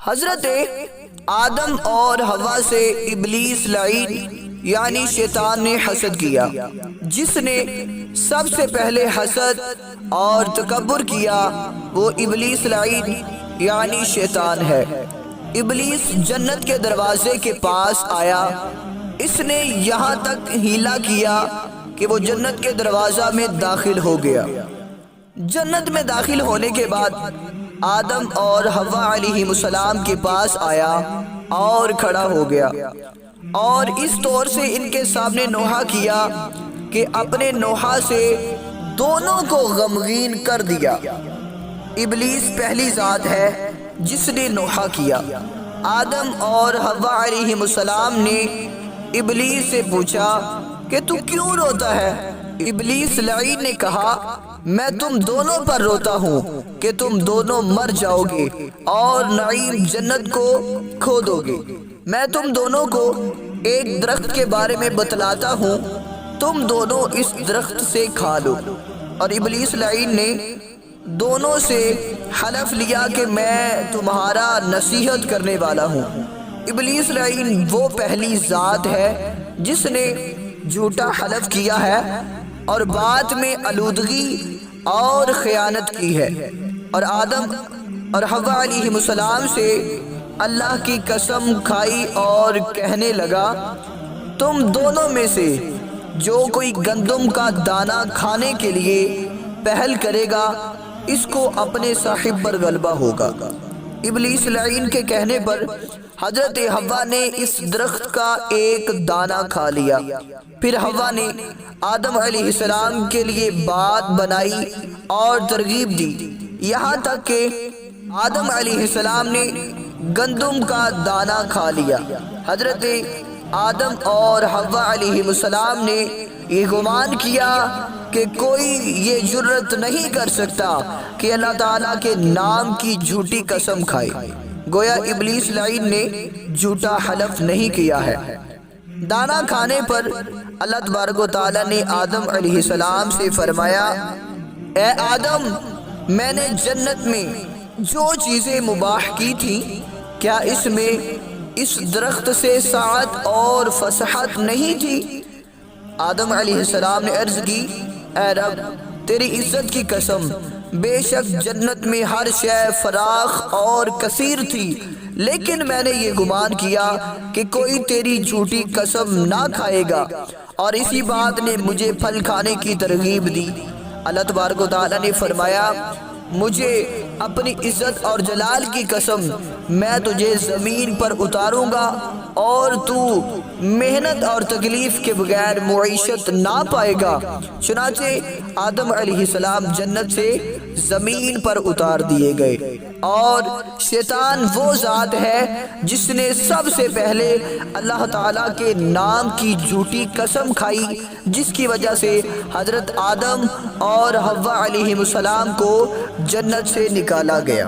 حضرت آدم اور حوا سے ابلیس لعین یعنی شیطان نے حسد کیا۔ جس نے سب سے پہلے حسد اور تکبر کیا وہ ابلیس لعین یعنی شیطان ہے۔ ابلیس جنت کے دروازے کے پاس آیا، اس نے یہاں تک حیلہ کیا کہ وہ جنت کے دروازہ میں داخل ہو گیا۔ جنت میں داخل ہونے کے بعد آدم اور حوا علیہ السلام کے پاس آیا اور کھڑا ہو گیا، اور اس طور سے ان کے سامنے نوحہ کیا کہ اپنے نوحہ سے دونوں کو غمگین کر دیا۔ ابلیس پہلی ذات ہے جس نے نوحہ کیا۔ آدم اور حوا علیہ السلام نے ابلیس سے پوچھا کہ تو کیوں روتا ہے؟ ابلیس لعین نے کہا میں تم دونوں پر روتا ہوں کہ تم دونوں مر جاؤ گے اور نعیم جنت کو کھو دو گے۔ میں تم دونوں کو ایک درخت کے بارے میں بتلاتا ہوں، تم دونوں اس درخت سے کھا لو۔ اور ابلیس لعین نے دونوں سے حلف لیا کہ میں تمہارا نصیحت کرنے والا ہوں۔ ابلیس لعین وہ پہلی ذات ہے جس نے جھوٹا حلف کیا ہے اور بعد میں آلودگی اور خیانت کی ہے، اور آدم اور حوا علیہ السلام سے اللہ کی قسم کھائی اور کہنے لگا تم دونوں میں سے جو کوئی گندم کا دانہ کھانے کے لیے پہل کرے گا اس کو اپنے صاحب پر غلبہ ہوگا۔ ابلیس لعین کے کہنے پر حضرت حوا نے اس درخت کا ایک دانہ کھا لیا۔ پھر حوا نے آدم علیہ السلام کے لیے بات بنائی اور ترغیب دی، یہاں تک کہ آدم علیہ السلام نے گندم کا دانہ کھا لیا۔ حضرت آدم اور حوا علیہ السلام نے یہ گمان کیا کہ کوئی یہ جرت نہیں کر سکتا کہ اللہ تعالیٰ کے نام کی جھوٹی قسم کھائے، گویا ابلیس لعین نے جھوٹا حلف نہیں کیا ہے۔ دانہ کھانے پر اللہ تبارک و تعالیٰ نے آدم علیہ السلام سے فرمایا اے آدم، میں نے جنت میں جو چیزیں مباح کی تھی کیا اس میں اس درخت سے سعت اور فصاحت نہیں تھی؟ آدم علیہ السلام نے عرض کی اے رب تیری عزت کی قسم، بے شک جنت میں ہر شے فراخ اور کثیر تھی، لیکن میں نے یہ گمان کیا کہ کوئی تیری جھوٹی قسم نہ کھائے گا، اور اسی بات نے مجھے پھل کھانے کی ترغیب دی۔ اللہ تبارک و تعالیٰ نے فرمایا مجھے اپنی عزت اور جلال کی قسم میں تجھے زمین پر اتاروں گا اور تو محنت اور تکلیف کے بغیر معیشت نہ پائے گا۔ چنانچہ آدم علیہ السلام جنت سے زمین پر اتار دیے گئے، اور شیطان وہ ذات ہے جس نے سب سے پہلے اللہ تعالیٰ کے نام کی جھوٹی قسم کھائی، جس کی وجہ سے حضرت آدم اور حوا علیہ السلام کو جنت سے نکالا گیا۔